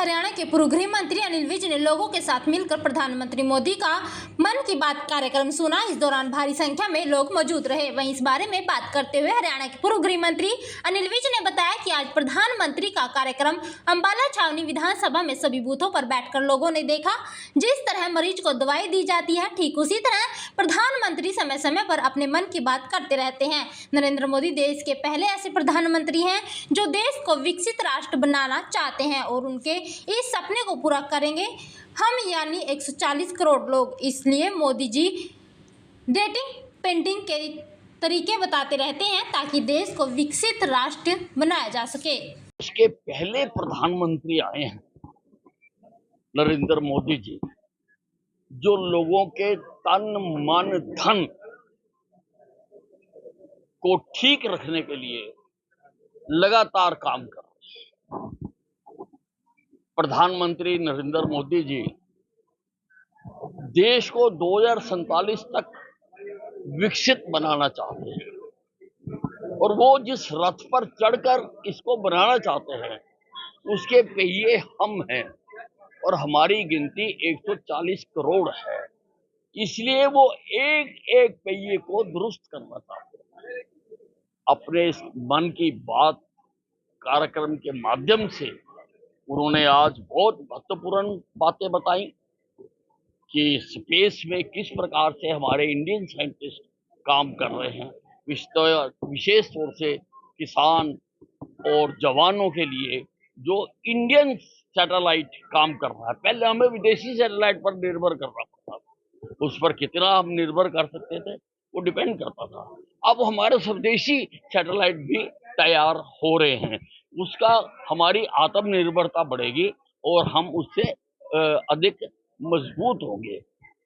हरियाणा के पूर्व गृह मंत्री अनिल विज ने लोगों के साथ मिलकर प्रधानमंत्री मोदी का मन की बात कार्यक्रम सुना। इस दौरान भारी संख्या में लोग मौजूद रहे। वहीं इस बारे में बात करते हुए हरियाणा के पूर्व गृह मंत्री अनिल विज ने बताया कि आज प्रधानमंत्री का कार्यक्रम अंबाला छावनी विधानसभा में सभी बूथों पर बैठकर लोगों ने देखा। जिस तरह मरीज को दवाई दी जाती है, ठीक उसी तरह प्रधानमंत्री समय समय पर अपने मन की बात करते रहते हैं। नरेंद्र मोदी देश के पहले ऐसे प्रधानमंत्री हैं जो देश को विकसित राष्ट्र बनाना चाहते हैं और उनके इस सपने को पूरा करेंगे हम, यानी 140 करोड़ लोग। इसलिए मोदी जी डेटिंग पेंटिंग के तरीके बताते रहते हैं ताकि देश को विकसित राष्ट्र बनाया जा सके। इसके पहले प्रधानमंत्री आए हैं नरेंद्र मोदी जी, जो लोगों के तन मन धन को ठीक रखने के लिए लगातार काम कर रहे हैं। प्रधानमंत्री नरेंद्र मोदी जी देश को 2047 तक विकसित बनाना चाहते हैं और वो जिस रथ पर चढ़कर इसको बनाना चाहते हैं उसके पहिए हम हैं और हमारी गिनती 140 करोड़ है। इसलिए वो एक एक पहिए को दुरुस्त करना चाहते हैं। अपने इस मन की बात कार्यक्रम के माध्यम से उन्होंने आज बहुत महत्वपूर्ण बातें बताई कि स्पेस में किस प्रकार से हमारे इंडियन साइंटिस्ट काम कर रहे हैं, विशेष तौर से किसान और जवानों के लिए जो इंडियन सैटेलाइट काम कर रहा है। पहले हमें विदेशी सैटेलाइट पर निर्भर करना पड़ता था, उस पर कितना हम निर्भर कर सकते थे वो डिपेंड करता था। अब हमारे स्वदेशी सैटेलाइट भी तैयार हो रहे हैं, उसका हमारी आत्मनिर्भरता बढ़ेगी और हम उससे अधिक मजबूत होंगे।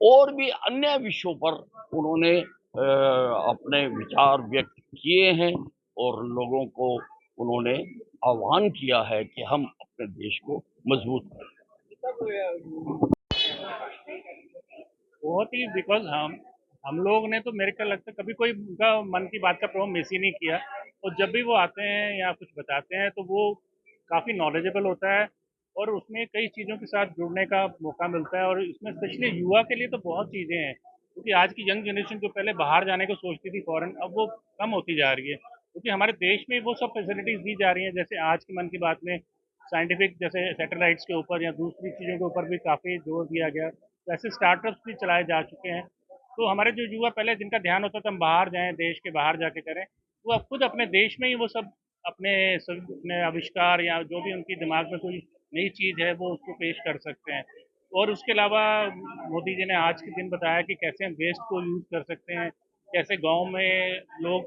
और भी अन्य विषयों पर उन्होंने अपने विचार व्यक्त किए हैं और लोगों को उन्होंने आह्वान किया है कि हम अपने देश को मजबूत करें। बहुत ही बिकॉज हम लोग ने तो मेरे को लगता है कभी कोई उनका मन की बात का प्रोग्राम मिस ही नहीं किया और जब भी वो आते हैं या कुछ बताते हैं तो वो काफ़ी नॉलेजेबल होता है और उसमें कई चीज़ों के साथ जुड़ने का मौका मिलता है और इसमें स्पेशली युवा के लिए तो बहुत चीज़ें हैं क्योंकि आज की यंग जनरेशन जो पहले बाहर जाने को सोचती थी फॉरेन, अब वो कम होती जा रही है क्योंकि हमारे देश में वो सब फैसिलिटीज़ दी जा रही हैं। जैसे आज की मन की बात में साइंटिफिक जैसे सैटेलाइट्स के ऊपर या दूसरी चीज़ों के ऊपर भी काफ़ी जोर दिया गया, वैसे स्टार्टअप्स भी चलाए जा चुके हैं। तो हमारे जो युवा पहले जिनका ध्यान होता था हम बाहर जाएं, देश के बाहर जाके करें, वो अब खुद अपने देश में ही वो सब अपने आविष्कार या जो भी उनकी दिमाग में कोई नई चीज़ है वो उसको पेश कर सकते हैं। और उसके अलावा मोदी जी ने आज के दिन बताया कि कैसे हम वेस्ट को यूज़ कर सकते हैं, कैसे गांव में लोग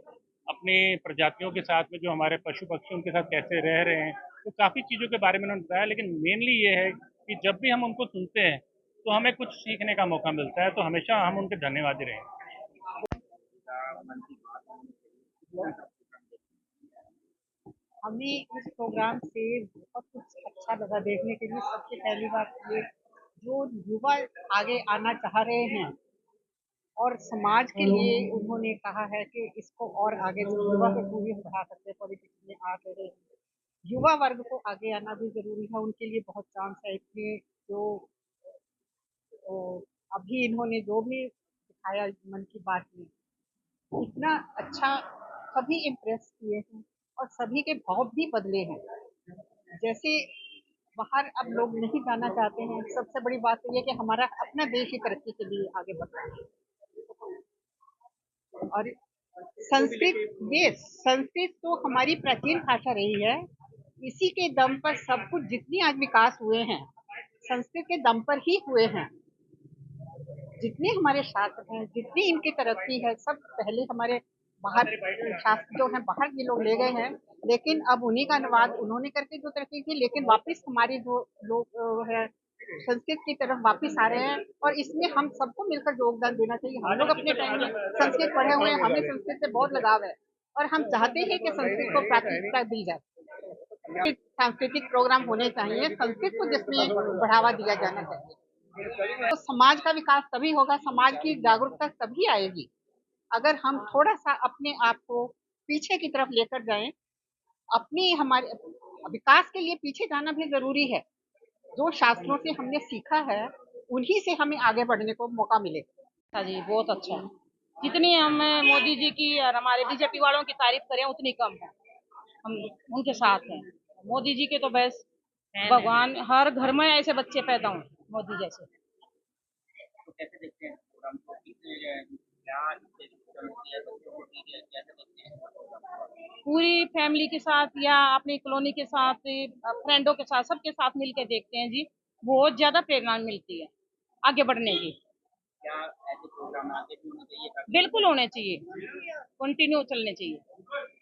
अपनी प्रजातियों के साथ में जो हमारे पशु पक्षी उनके साथ कैसे रह रहे हैं। तो काफ़ी चीज़ों के बारे में उन्होंने बताया, लेकिन मेनली ये है कि जब भी हम उनको सुनते हैं तो हमें कुछ सीखने का मौका मिलता है, तो हमेशा हम उनके धन्यवादी रहेंगे। हमें इस प्रोग्राम से बहुत कुछ अच्छा लगा देखने के लिए। सबसे पहली बात ये, जो युवा आगे आना चाह रहे हैं और समाज के लिए उन्होंने कहा है कि इसको और आगे युवा को पूरी बढ़ा सकते हैं। पॉलिटिक्स में आ रहे हैं, युवा वर्ग को आगे आना भी जरूरी है, उनके लिए बहुत चांस है इसमें। जो अभी इन्होंने जो भी दिखाया मन की बात में, इतना अच्छा, सभी इम्प्रेस किए हैं और सभी के भाव भी बदले हैं। जैसे बाहर अब लोग नहीं जाना चाहते हैं, सबसे बड़ी बात तो ये कि हमारा अपना देश ही तरक्की के लिए आगे बढ़ रहा है। और संस्कृत तो हमारी प्राचीन भाषा रही है, इसी के दम पर सब कुछ जितनी आज विकास हुए हैं संस्कृत के दम पर ही हुए हैं। जितने हमारे शास्त्र हैं, जितनी इनकी तरक्की है, सब पहले हमारे बाहर शास्त्र जो है बाहर के लोग ले गए हैं, लेकिन अब उन्हीं का अनुवाद उन्होंने करके जो तरक्की की, लेकिन वापस हमारे जो लोग है संस्कृत की तरफ वापस आ रहे हैं। और इसमें हम सबको मिलकर योगदान देना चाहिए। हम लोग अपने टाइम में संस्कृत पढ़े हुए हैं, हमें संस्कृत से बहुत लगाव है और हम चाहते हैं कि संस्कृत को प्राथमिकता दी जाए। सांस्कृतिक प्रोग्राम होने चाहिए, संस्कृत को जिसमें बढ़ावा दिया जाना चाहिए। तो समाज का विकास तभी होगा, समाज की जागरूकता तभी आएगी अगर हम थोड़ा सा अपने आप को पीछे की तरफ लेकर जाएं। हमारे विकास के लिए पीछे जाना भी जरूरी है, जो शास्त्रों से हमने सीखा है उन्हीं से हमें आगे बढ़ने को मौका मिले। अच्छा जी, बहुत अच्छा है। जितनी हम मोदी जी की और हमारे बीजेपी वालों की तारीफ करें उतनी कम है। हम उनके साथ हैं। मोदी जी के तो बस भगवान, हर घर में ऐसे बच्चे पैदा हों मोदी जैसे। तो कैसे देखते हैं प्रोग्राम को? क्या इससे चलती है, बच्चों को ठीक है, कैसे देखते हैं? पूरी फैमिली के साथ या अपनी कॉलोनी के साथ, फ्रेंडों के साथ, सबके साथ मिलके देखते हैं जी। बहुत ज्यादा प्रेरणा मिलती है आगे बढ़ने की। क्या ऐसे प्रोग्राम आगे भी होने चाहिए ताकि बिल्कुल होने चाहिए, कंटिन्यू चलने चाहिए।